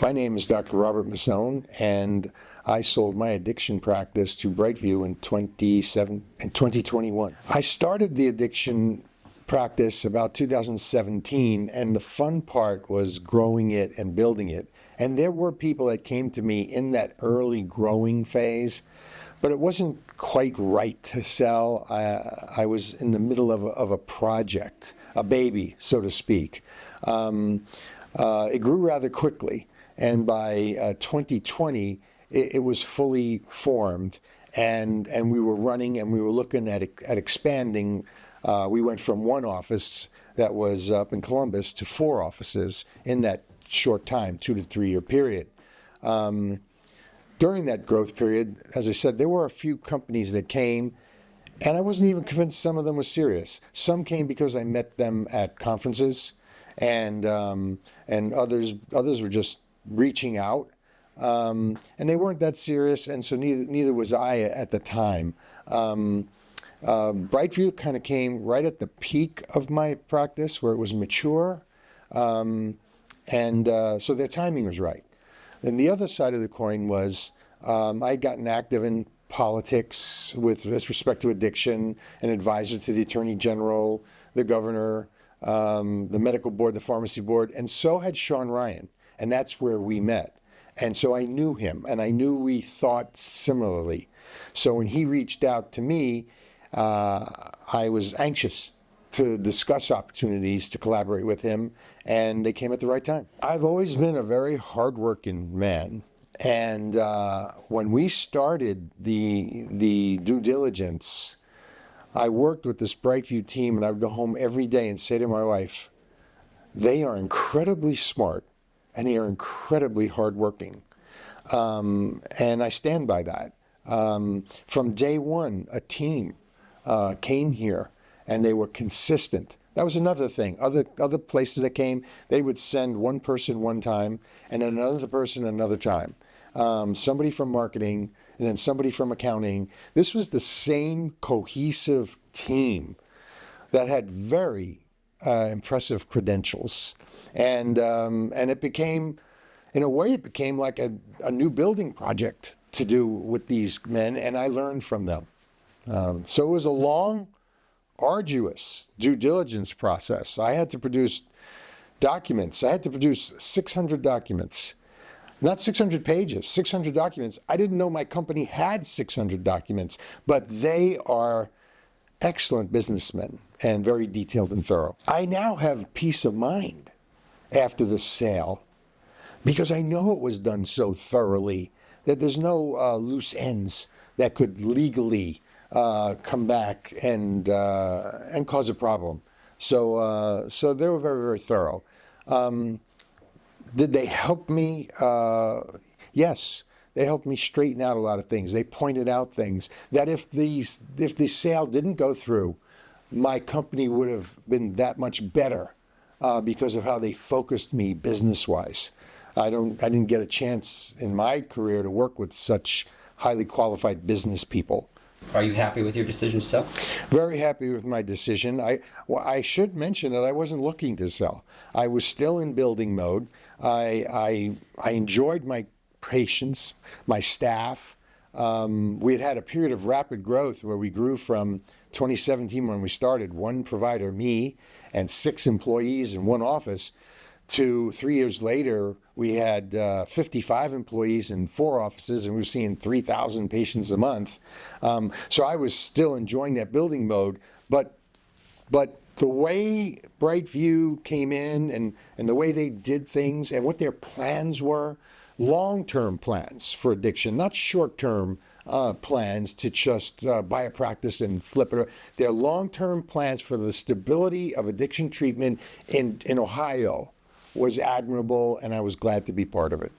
My name is Dr. Robert Masone, and I sold my addiction practice to BrightView in 2021. I started the addiction practice about 2017, and the fun part was growing it and building it. And there were people that came to me in that early growing phase, but it wasn't quite right to sell. I was in the middle of a project, a baby, so to speak. It grew rather quickly. And by 2020, it was fully formed, and we were running, and we were looking at expanding. We went from one office that was up in Columbus to 4 offices in that short time, 2 to 3 year period. During that growth period, as I said, there were a few companies that came, and I wasn't even convinced some of them were serious. Some came because I met them at conferences, and others were just reaching out, and they weren't that serious, and so neither was I at the time. BrightView kind of came right at the peak of my practice, where it was mature, so their timing was right. Then the other side of the coin was I'd gotten active in politics with respect to addiction, an advisor to the Attorney General, the governor, the medical board, the pharmacy board, and so had Sean Ryan. And that's where we met. And so I knew him, and I knew we thought similarly. So when he reached out to me, I was anxious to discuss opportunities to collaborate with him, and they came at the right time. I've always been a very hardworking man. And when we started the due diligence, I worked with this BrightView team, and I would go home every day and say to my wife, they are incredibly smart, and they are incredibly hardworking. And I stand by that. From day one, a team came here, and they were consistent. That was another thing. Other places that came, they would send one person one time, and another person another time. Somebody from marketing, and then somebody from accounting. This was the same cohesive team that had very impressive credentials, and it became, in a way, it became like a new building project to do with these men, and I learned from them. So it was a long, arduous due diligence process. I had to produce documents. I had to produce 600 documents, not 600 pages, 600 documents. I didn't know my company had 600 documents, but they are excellent businessmen and very detailed and thorough. I now have peace of mind after the sale because I know it was done so thoroughly that there's no loose ends that could legally come back and cause a problem. So they were very, very thorough. Did they help me? Yes. They helped me straighten out a lot of things. They pointed out things that if the sale didn't go through, my company would have been that much better because of how they focused me business-wise. I didn't get a chance in my career to work with such highly qualified business people. Are you happy with your decision to sell? Very happy with my decision. I should mention that I wasn't looking to sell. I was still in building mode. I enjoyed my patients, my staff. We had a period of rapid growth where we grew from 2017 when we started, 1 provider, me, and 6 employees in 1 office, to 3 years later, we had 55 employees in 4 offices, and we were seeing 3,000 patients a month. So I was still enjoying that building mode, but the way BrightView came in and the way they did things and what their plans were, long-term plans for addiction, not short-term plans to just buy a practice and flip it. They're long-term plans for the stability of addiction treatment in Ohio was admirable, and I was glad to be part of it.